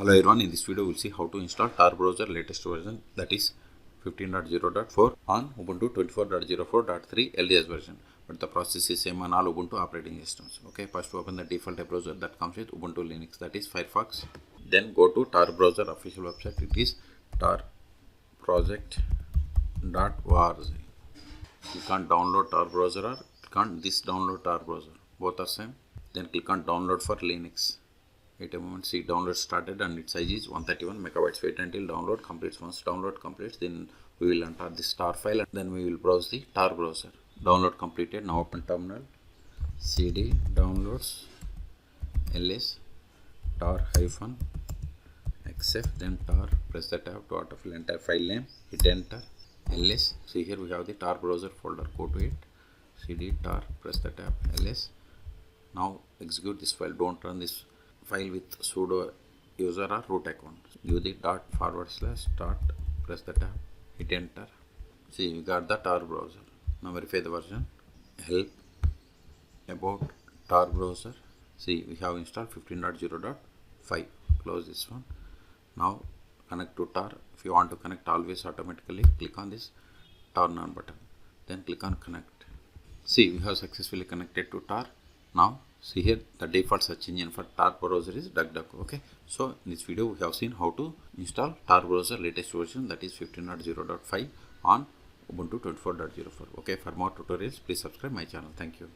Hello everyone, in this video we'll see how to install Tor Browser latest version, that is 15.0.4 on Ubuntu 24.04.3 LTS version. But the process is same on all Ubuntu operating systems. Okay, first open the default browser that comes with Ubuntu Linux, that is Firefox. Then go to Tor Browser official website, it is torproject.org. Click on download Tor Browser or click on this download Tor Browser, both are same. Then click on download for Linux. Wait a moment, see download started and its size is 131 megabytes. Wait until download completes. Once download completes, then we will enter this tar file and then we will browse the Tor browser. Download completed. Now open terminal, cd downloads ls tar-xf, then tar, press the tab to autofill entire file name, hit enter, ls. See here we have the Tor browser folder, go to it, cd tar, press the tab, ls. Now execute this file. Don't run this file with sudo user or root account. Give the ./start, press the tab, hit enter. See, we got the Tor browser. Now verify the version. Help about Tor browser. See, we have installed 15.0.5. Close this one. Now connect to Tor. If you want to connect always automatically, click on this turn on button. Then click on connect. See, we have successfully connected to Tor. Now see here the default search engine for Tor browser is DuckDuck. Okay, so in this video we have seen how to install Tor browser latest version, that is 15.0.5 on Ubuntu 24.04. Okay, for more tutorials please subscribe my channel. Thank you.